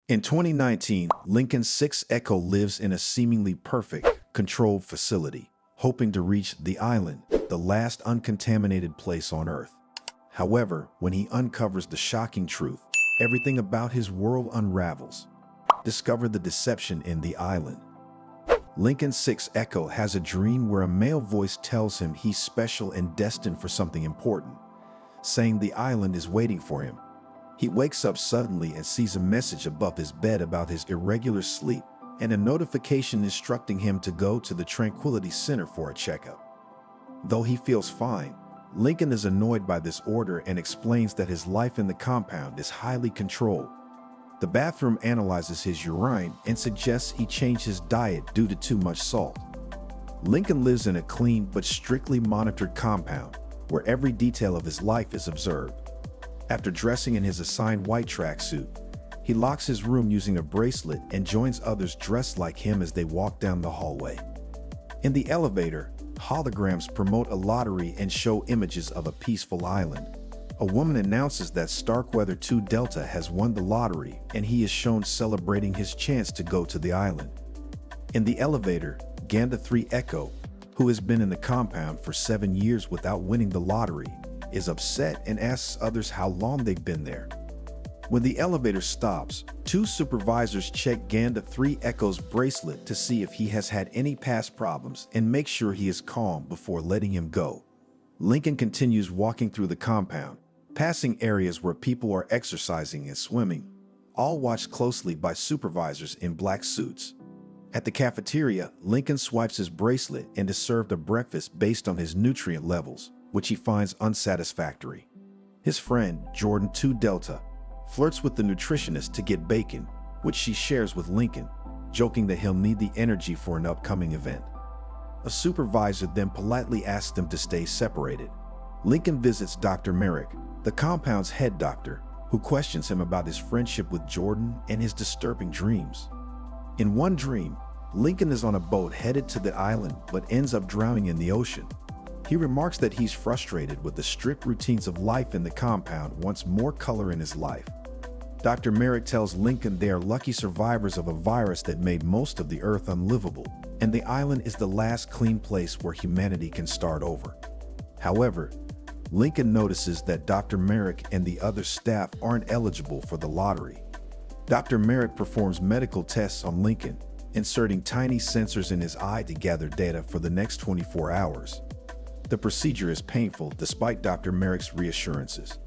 In 2019, Lincoln 6 Echo lives in a seemingly perfect, controlled facility, hoping to reach the island, the last uncontaminated place on Earth. However, when he uncovers the shocking truth, everything about his world unravels. Discover the deception in the island. Lincoln 6 Echo has a dream where a male voice tells him he's special and destined for something important, saying the island is waiting for him. He wakes up suddenly and sees a message above his bed about his irregular sleep and a notification instructing him to go to the Tranquility Center for a checkup. Though he feels fine, Lincoln is annoyed by this order and explains that his life in the compound is highly controlled. The bathroom analyzes his urine and suggests he change his diet due to too much salt. Lincoln lives in a clean but strictly monitored compound where every detail of his life is observed. After dressing in his assigned white tracksuit, he locks his room using a bracelet and joins others dressed like him as they walk down the hallway. In the elevator, holograms promote a lottery and show images of a peaceful island. A woman announces that Starkweather 2 Delta has won the lottery and he is shown celebrating his chance to go to the island. In the elevator, Ganda 3 Echo, who has been in the compound for 7 years without winning the lottery, is upset and asks others how long they've been there. When the elevator stops, two supervisors check Ganda 3 Echo's bracelet to see if he has had any past problems and make sure he is calm before letting him go. Lincoln continues walking through the compound, passing areas where people are exercising and swimming, all watched closely by supervisors in black suits. At the cafeteria, Lincoln swipes his bracelet and is served a breakfast based on his nutrient levels, which he finds unsatisfactory. His friend, Jordan 2 Delta, flirts with the nutritionist to get bacon, which she shares with Lincoln, joking that he'll need the energy for an upcoming event. A supervisor then politely asks them to stay separated. Lincoln visits Dr. Merrick, the compound's head doctor, who questions him about his friendship with Jordan and his disturbing dreams. In one dream, Lincoln is on a boat headed to the island but ends up drowning in the ocean. He remarks that he's frustrated with the strict routines of life in the compound, wants more color in his life. Dr. Merrick tells Lincoln they are lucky survivors of a virus that made most of the Earth unlivable, and the island is the last clean place where humanity can start over. However, Lincoln notices that Dr. Merrick and the other staff aren't eligible for the lottery. Dr. Merrick performs medical tests on Lincoln, inserting tiny sensors in his eye to gather data for the next 24 hours. The procedure is painful despite Dr. Merrick's reassurances.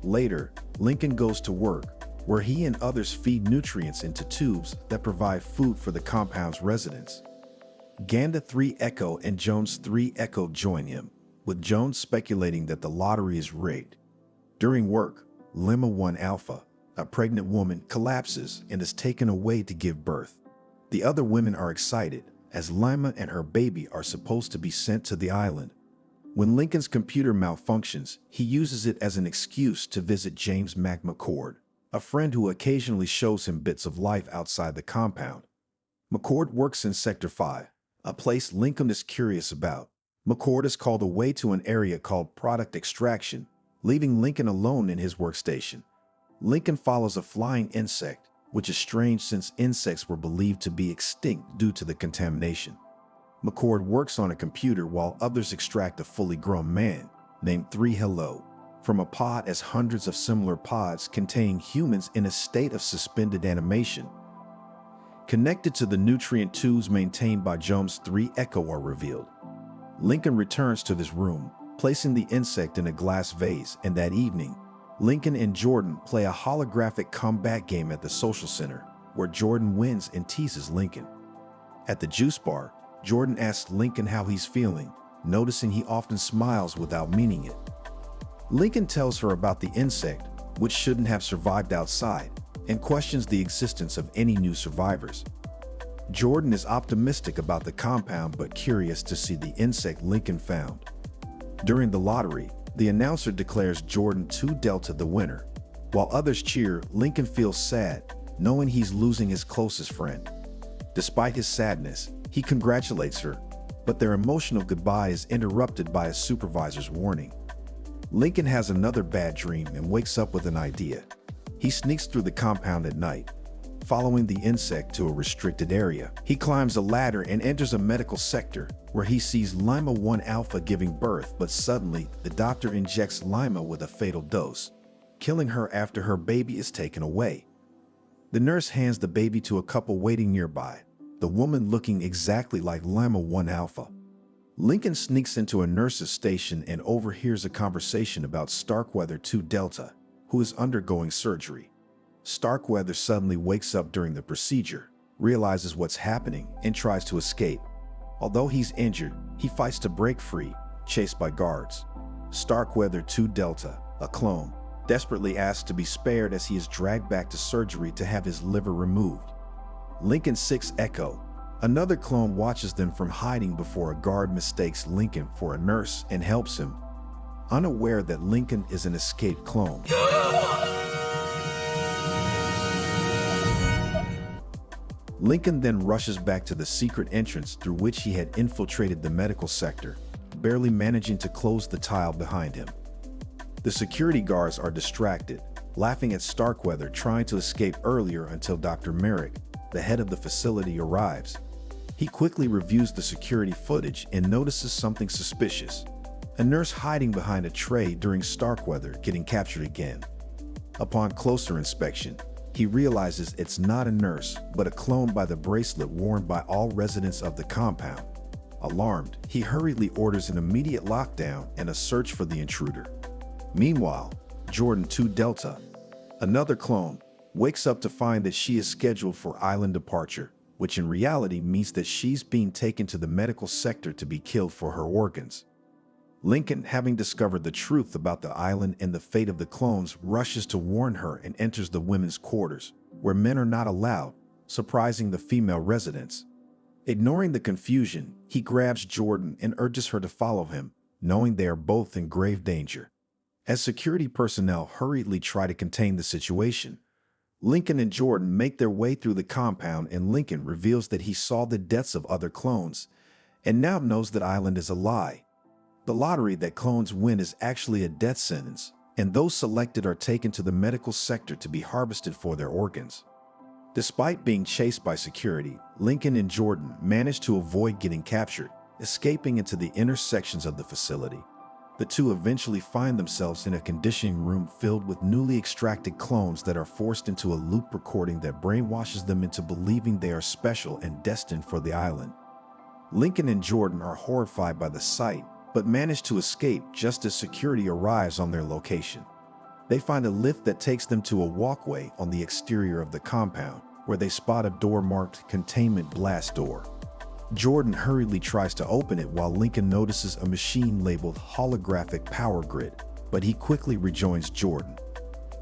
Later, Lincoln goes to work, where he and others feed nutrients into tubes that provide food for the compound's residents. Ganda 3 Echo and Jones 3 Echo join him, with Jones speculating that the lottery is rigged. During work, Lemma 1 Alpha, a pregnant woman, collapses and is taken away to give birth. The other women are excited, as Lima and her baby are supposed to be sent to the island. When Lincoln's computer malfunctions, he uses it as an excuse to visit James McCord, a friend who occasionally shows him bits of life outside the compound. McCord works in Sector 5, a place Lincoln is curious about. McCord is called away to an area called Product Extraction, leaving Lincoln alone in his workstation. Lincoln follows a flying insect, which is strange since insects were believed to be extinct due to the contamination. McCord works on a computer while others extract a fully grown man, named 3 Hello, from a pod as hundreds of similar pods containing humans in a state of suspended animation. Connected to the nutrient tubes maintained by Jones 3 Echo are revealed. Lincoln returns to his room, placing the insect in a glass vase, and that evening, Lincoln and Jordan play a holographic combat game at the social center, where Jordan wins and teases Lincoln. At the juice bar, Jordan asks Lincoln how he's feeling, noticing he often smiles without meaning it. Lincoln tells her about the insect, which shouldn't have survived outside, and questions the existence of any new survivors. Jordan is optimistic about the compound but curious to see the insect Lincoln found. During the lottery, the announcer declares Jordan 2 Delta the winner. While others cheer, Lincoln feels sad, knowing he's losing his closest friend. Despite his sadness, he congratulates her, but their emotional goodbye is interrupted by a supervisor's warning. Lincoln has another bad dream and wakes up with an idea. He sneaks through the compound at night, following the insect to a restricted area. He climbs a ladder and enters a medical sector where he sees Lima 1 Alpha giving birth, but suddenly the doctor injects Lima with a fatal dose, killing her after her baby is taken away. The nurse hands the baby to a couple waiting nearby, the woman looking exactly like Lima 1 Alpha. Lincoln sneaks into a nurse's station and overhears a conversation about Starkweather 2 Delta, who is undergoing surgery. Starkweather suddenly wakes up during the procedure, realizes what's happening, and tries to escape. Although he's injured, he fights to break free, chased by guards. Starkweather 2 Delta, a clone, desperately asks to be spared as he is dragged back to surgery to have his liver removed. Lincoln 6 Echo, another clone, watches them from hiding before a guard mistakes Lincoln for a nurse and helps him, unaware that Lincoln is an escaped clone. Lincoln then rushes back to the secret entrance through which he had infiltrated the medical sector, barely managing to close the tile behind him. The security guards are distracted, laughing at Starkweather trying to escape earlier until Dr. Merrick, the head of the facility, arrives. He quickly reviews the security footage and notices something suspicious: a nurse hiding behind a tray during Starkweather getting captured again. Upon closer inspection, he realizes it's not a nurse, but a clone by the bracelet worn by all residents of the compound. Alarmed, he hurriedly orders an immediate lockdown and a search for the intruder. Meanwhile, Jordan 2 Delta, another clone, wakes up to find that she is scheduled for island departure, which in reality means that she's being taken to the medical sector to be killed for her organs. Lincoln, having discovered the truth about the island and the fate of the clones, rushes to warn her and enters the women's quarters, where men are not allowed, surprising the female residents. Ignoring the confusion, he grabs Jordan and urges her to follow him, knowing they are both in grave danger. As security personnel hurriedly try to contain the situation, Lincoln and Jordan make their way through the compound, and Lincoln reveals that he saw the deaths of other clones and now knows that island is a lie. The lottery that clones win is actually a death sentence, and those selected are taken to the medical sector to be harvested for their organs. Despite being chased by security, Lincoln and Jordan manage to avoid getting captured, escaping into the inner sections of the facility. The two eventually find themselves in a conditioning room filled with newly extracted clones that are forced into a loop recording that brainwashes them into believing they are special and destined for the island. Lincoln and Jordan are horrified by the sight, but manage to escape just as security arrives on their location. They find a lift that takes them to a walkway on the exterior of the compound, where they spot a door marked Containment Blast Door. Jordan hurriedly tries to open it while Lincoln notices a machine labeled Holographic Power Grid, but he quickly rejoins Jordan.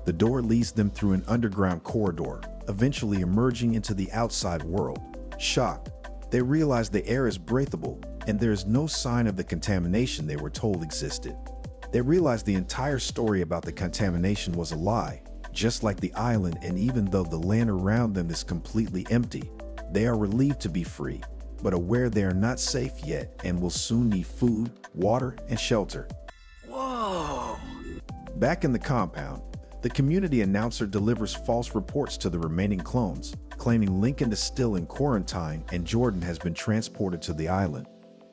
The door leads them through an underground corridor, eventually emerging into the outside world. Shocked, they realize the air is breathable, and there is no sign of the contamination they were told existed. They realize the entire story about the contamination was a lie, just like the island, and even though the land around them is completely empty, they are relieved to be free, but aware they are not safe yet and will soon need food, water, and shelter. Whoa! Back in the compound, the community announcer delivers false reports to the remaining clones, claiming Lincoln is still in quarantine and Jordan has been transported to the island.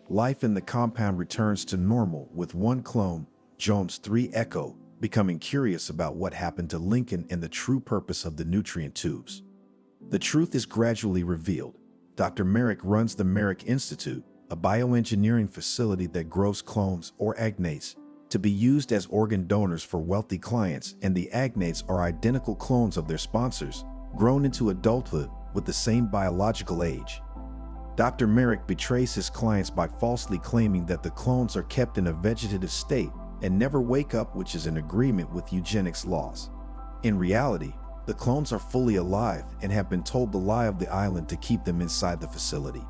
Life in the compound returns to normal, with one clone, Jones 3 Echo, becoming curious about what happened to Lincoln and the true purpose of the nutrient tubes. The truth is gradually revealed. Dr. Merrick runs the Merrick Institute, a bioengineering facility that grows clones, or agnates, to be used as organ donors for wealthy clients, and the agnates are identical clones of their sponsors, grown into adulthood with the same biological age. Dr. Merrick betrays his clients by falsely claiming that the clones are kept in a vegetative state and never wake up, which is in agreement with eugenics laws. In reality, the clones are fully alive and have been told the lie of the island to keep them inside the facility.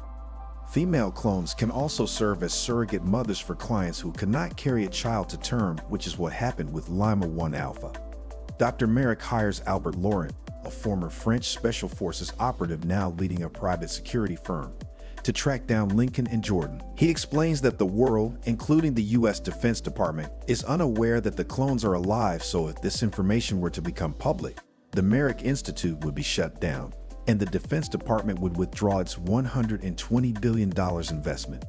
Female clones can also serve as surrogate mothers for clients who cannot carry a child to term, which is what happened with Lima 1 Alpha. Dr. Merrick hires Albert Laurent, a former French Special Forces operative now leading a private security firm, to track down Lincoln and Jordan. He explains that the world, including the U.S. Defense Department, is unaware that the clones are alive, so if this information were to become public, the Merrick Institute would be shut down, and the Defense Department would withdraw its $120 billion investment.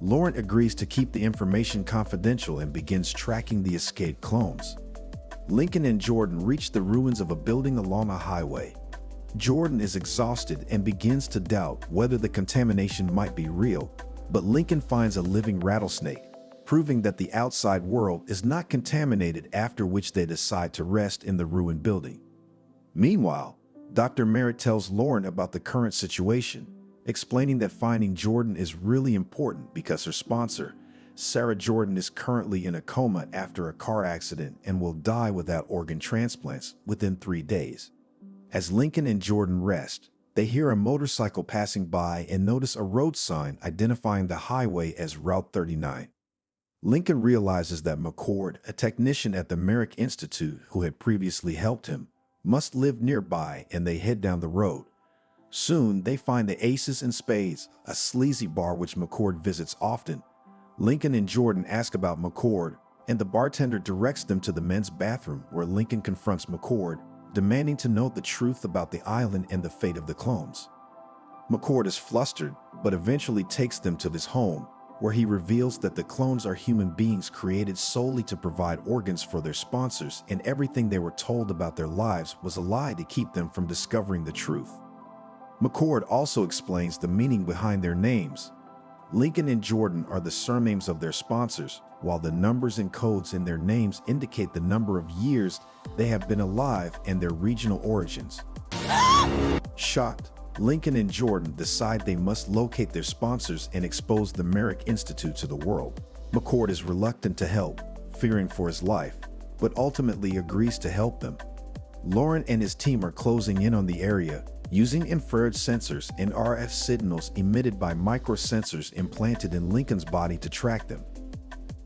Laurent agrees to keep the information confidential and begins tracking the escaped clones. Lincoln and Jordan reach the ruins of a building along a highway. Jordan is exhausted and begins to doubt whether the contamination might be real, but Lincoln finds a living rattlesnake, proving that the outside world is not contaminated, after which they decide to rest in the ruined building. Meanwhile, Dr. Merritt tells Laurent about the current situation, explaining that finding Jordan is really important because her sponsor, Sarah Jordan, is currently in a coma after a car accident and will die without organ transplants within 3 days. As Lincoln and Jordan rest, they hear a motorcycle passing by and notice a road sign identifying the highway as Route 39. Lincoln realizes that McCord, a technician at the Merrick Institute who had previously helped him, must live nearby, and they head down the road. Soon, they find the Aces and Spades, a sleazy bar which McCord visits often. Lincoln and Jordan ask about McCord, and the bartender directs them to the men's bathroom, where Lincoln confronts McCord, demanding to know the truth about the island and the fate of the clones. McCord is flustered, but eventually takes them to his home, where he reveals that the clones are human beings created solely to provide organs for their sponsors, and everything they were told about their lives was a lie to keep them from discovering the truth. McCord also explains the meaning behind their names. Lincoln and Jordan are the surnames of their sponsors, while the numbers and codes in their names indicate the number of years they have been alive and their regional origins. Shocked, Lincoln and Jordan decide they must locate their sponsors and expose the Merrick Institute to the world. McCord is reluctant to help, fearing for his life, but ultimately agrees to help them. Laurent and his team are closing in on the area, using infrared sensors and RF signals emitted by microsensors implanted in Lincoln's body to track them.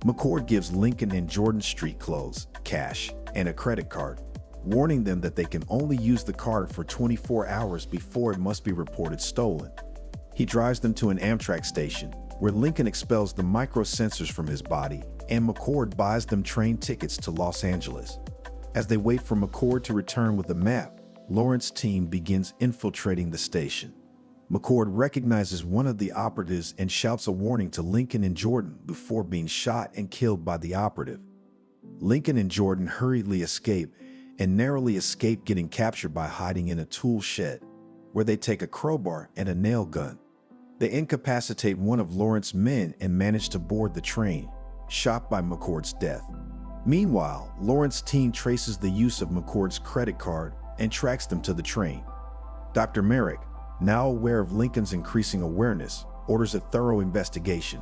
McCord gives Lincoln and Jordan street clothes, cash, and a credit card, warning them that they can only use the card for 24 hours before it must be reported stolen. He drives them to an Amtrak station, where Lincoln expels the microsensors from his body, and McCord buys them train tickets to Los Angeles. As they wait for McCord to return with a map, Laurent's team begins infiltrating the station. McCord recognizes one of the operatives and shouts a warning to Lincoln and Jordan before being shot and killed by the operative. Lincoln and Jordan hurriedly escape and narrowly escape getting captured by hiding in a tool shed, where they take a crowbar and a nail gun. They incapacitate one of Laurent's men and manage to board the train, shot by McCord's death. Meanwhile, Laurent's team traces the use of McCord's credit card and tracks them to the train. Dr. Merrick, now aware of Lincoln's increasing awareness, orders a thorough investigation,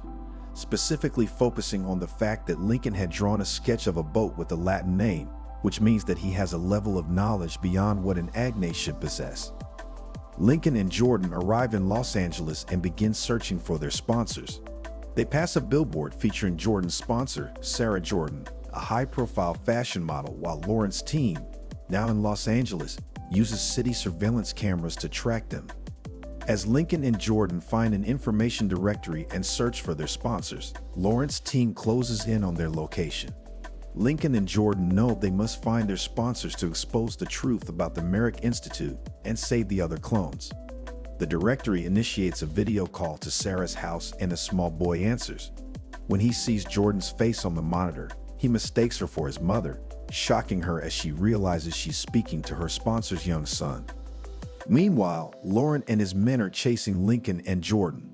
specifically focusing on the fact that Lincoln had drawn a sketch of a boat with a Latin name, which means that he has a level of knowledge beyond what an Agne should possess. Lincoln and Jordan arrive in Los Angeles and begin searching for their sponsors. They pass a billboard featuring Jordan's sponsor, Sarah Jordan, a high-profile fashion model, while Laurent's team, now in Los Angeles, uses city surveillance cameras to track them. As Lincoln and Jordan find an information directory and search for their sponsors, Laurent's team closes in on their location. Lincoln and Jordan know they must find their sponsors to expose the truth about the Merrick Institute and save the other clones. The directory initiates a video call to Sarah's house, and a small boy answers. When he sees Jordan's face on the monitor, he mistakes her for his mother, shocking her as she realizes she's speaking to her sponsor's young son. Meanwhile, Laurent and his men are chasing Lincoln and Jordan.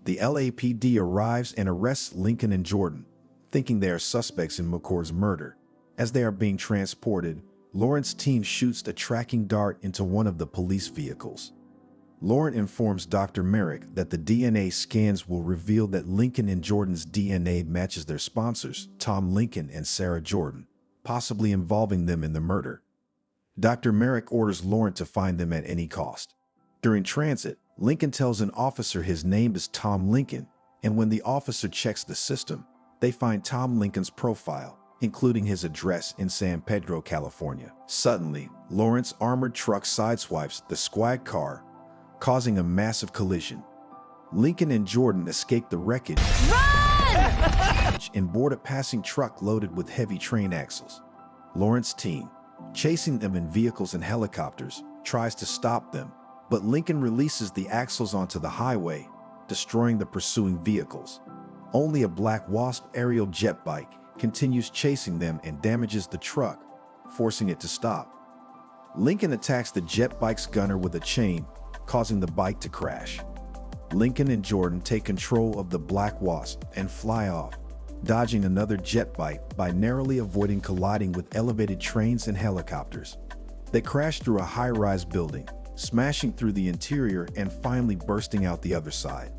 The LAPD arrives and arrests Lincoln and Jordan, thinking they are suspects in McCord's murder. As they are being transported, Laurent's team shoots a tracking dart into one of the police vehicles. Laurent informs Dr. Merrick that the DNA scans will reveal that Lincoln and Jordan's DNA matches their sponsors, Tom Lincoln and Sarah Jordan, possibly involving them in the murder. Dr. Merrick orders Laurent to find them at any cost. During transit, Lincoln tells an officer his name is Tom Lincoln, and when the officer checks the system, they find Tom Lincoln's profile, including his address in San Pedro, California. Suddenly, Laurent's armored truck sideswipes the squad car, causing a massive collision. Lincoln and Jordan escape the wreckage and board a passing truck loaded with heavy train axles. Laurent's team, chasing them in vehicles and helicopters, tries to stop them, but Lincoln releases the axles onto the highway, destroying the pursuing vehicles. Only a Black Wasp aerial jet bike continues chasing them and damages the truck, forcing it to stop. Lincoln attacks the jet bike's gunner with a chain, causing the bike to crash. Lincoln and Jordan take control of the Black Wasp and fly off, dodging another jet bike by narrowly avoiding colliding with elevated trains and helicopters. They crash through a high-rise building, smashing through the interior and finally bursting out the other side.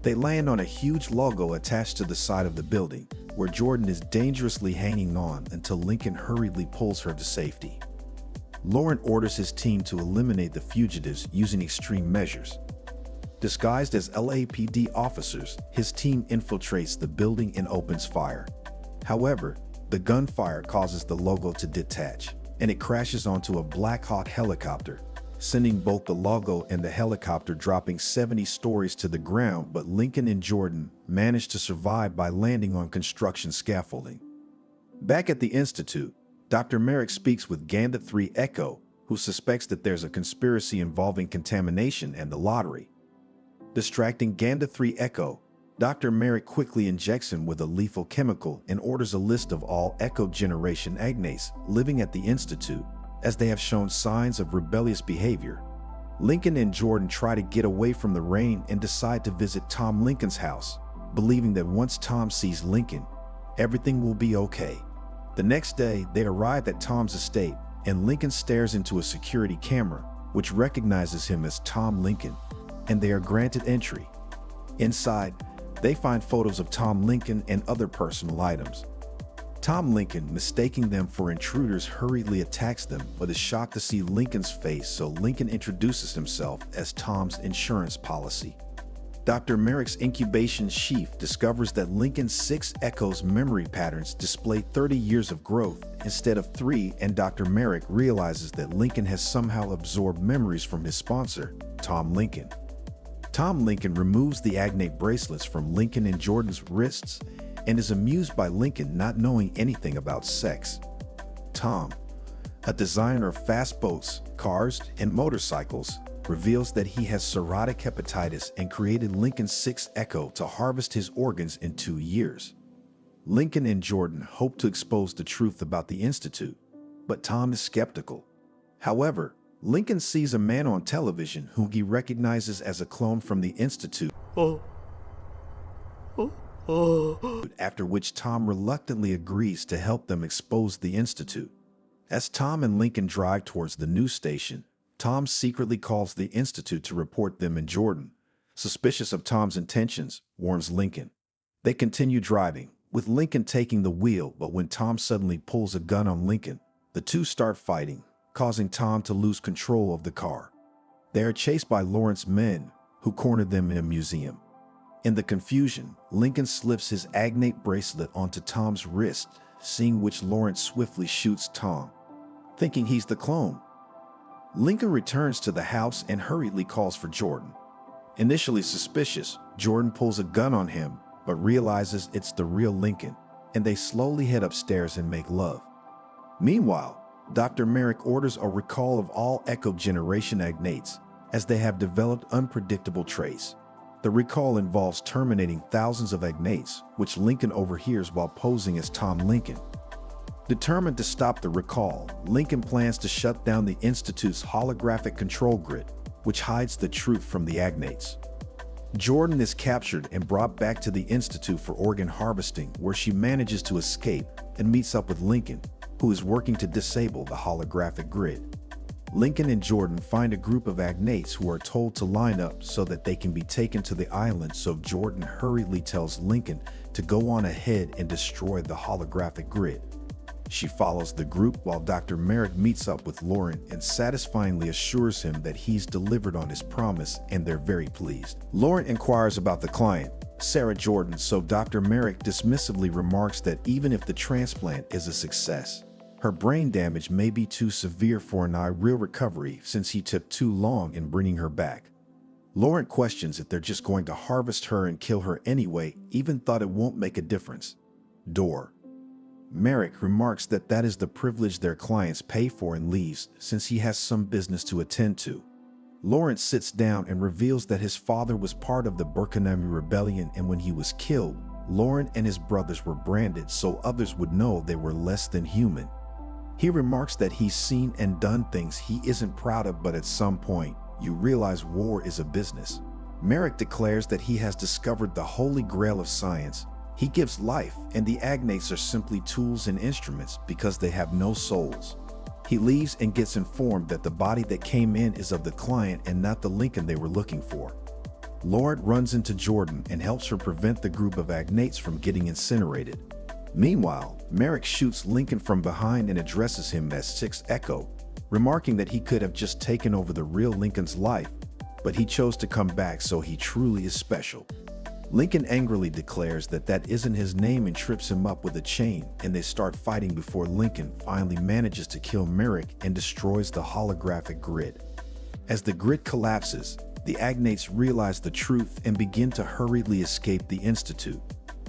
They land on a huge logo attached to the side of the building, where Jordan is dangerously hanging on until Lincoln hurriedly pulls her to safety. Lauren orders his team to eliminate the fugitives using extreme measures. Disguised as LAPD officers, his team infiltrates the building and opens fire. However, the gunfire causes the logo to detach, and it crashes onto a Black Hawk helicopter, sending both the logo and the helicopter dropping 70 stories to the ground, but Lincoln and Jordan manage to survive by landing on construction scaffolding. Back at the Institute, Dr. Merrick speaks with Ganda 3 Echo, who suspects that there's a conspiracy involving contamination and the lottery. Distracting Ganda 3 Echo, Dr. Merrick quickly injects him with a lethal chemical and orders a list of all Echo generation agnates living at the Institute, as they have shown signs of rebellious behavior. Lincoln and Jordan try to get away from the rain and decide to visit Tom Lincoln's house, believing that once Tom sees Lincoln, everything will be okay. The next day, they arrive at Tom's estate, and Lincoln stares into a security camera, which recognizes him as Tom Lincoln, and they are granted entry. Inside, they find photos of Tom Lincoln and other personal items. Tom Lincoln, mistaking them for intruders, hurriedly attacks them, but is shocked to see Lincoln's face, so Lincoln introduces himself as Tom's insurance policy. Dr. Merrick's incubation sheath discovers that Lincoln's 6 Echo's memory patterns display 30 years of growth instead of 3, and Dr. Merrick realizes that Lincoln has somehow absorbed memories from his sponsor, Tom Lincoln. Tom Lincoln removes the agnate bracelets from Lincoln and Jordan's wrists and is amused by Lincoln not knowing anything about sex. Tom, a designer of fast boats, cars, and motorcycles, reveals that he has cirrhotic hepatitis and created Lincoln's 6 Echo to harvest his organs in 2 years. Lincoln and Jordan hope to expose the truth about the Institute, but Tom is skeptical. However, Lincoln sees a man on television whom he recognizes as a clone from the Institute, after which Tom reluctantly agrees to help them expose the Institute. As Tom and Lincoln drive towards the news station, Tom secretly calls the Institute to report them and Jordan. Suspicious of Tom's intentions, warns Lincoln. They continue driving, with Lincoln taking the wheel, but when Tom suddenly pulls a gun on Lincoln, the two start fighting, causing Tom to lose control of the car. They are chased by Lawrence's men, who corner them in a museum. In the confusion, Lincoln slips his agnate bracelet onto Tom's wrist, seeing which Lawrence swiftly shoots Tom, thinking he's the clone. Lincoln returns to the house and hurriedly calls for Jordan. Initially suspicious, Jordan pulls a gun on him, but realizes it's the real Lincoln, and they slowly head upstairs and make love. Meanwhile, Dr. Merrick orders a recall of all Echo generation agnates, as they have developed unpredictable traits. The recall involves terminating thousands of agnates, which Lincoln overhears while posing as Tom Lincoln. Determined to stop the recall, Lincoln plans to shut down the Institute's holographic control grid, which hides the truth from the agnates. Jordan is captured and brought back to the Institute for organ harvesting, where she manages to escape and meets up with Lincoln, who is working to disable the holographic grid. Lincoln and Jordan find a group of agnates who are told to line up so that they can be taken to the island, so Jordan hurriedly tells Lincoln to go on ahead and destroy the holographic grid. She follows the group while Dr. Merrick meets up with Lauren and satisfyingly assures him that he's delivered on his promise, and they're very pleased. Lauren inquires about the client, Sarah Jordan, so Dr. Merrick dismissively remarks that even if the transplant is a success, her brain damage may be too severe for an real recovery since he took too long in bringing her back. Lauren questions if they're just going to harvest her and kill her anyway, even thought it won't make a difference. Door. Merrick remarks that that is the privilege their clients pay for and leaves since he has some business to attend to. Lawrence sits down and reveals that his father was part of the Burkinabe Rebellion, and when he was killed, Lauren and his brothers were branded so others would know they were less than human. He remarks that he's seen and done things he isn't proud of, but at some point, you realize war is a business. Merrick declares that he has discovered the holy grail of science. He gives life, and the agnates are simply tools and instruments because they have no souls. He leaves and gets informed that the body that came in is of the client and not the Lincoln they were looking for. Lord runs into Jordan and helps her prevent the group of agnates from getting incinerated. Meanwhile, Merrick shoots Lincoln from behind and addresses him as Sixth Echo, remarking that he could have just taken over the real Lincoln's life, but he chose to come back, so he truly is special. Lincoln angrily declares that that isn't his name and trips him up with a chain, and they start fighting before Lincoln finally manages to kill Merrick and destroys the holographic grid. As the grid collapses, the agnates realize the truth and begin to hurriedly escape the Institute,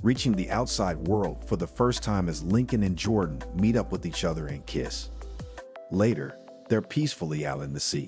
reaching the outside world for the first time as Lincoln and Jordan meet up with each other and kiss. Later, they're peacefully out in the sea.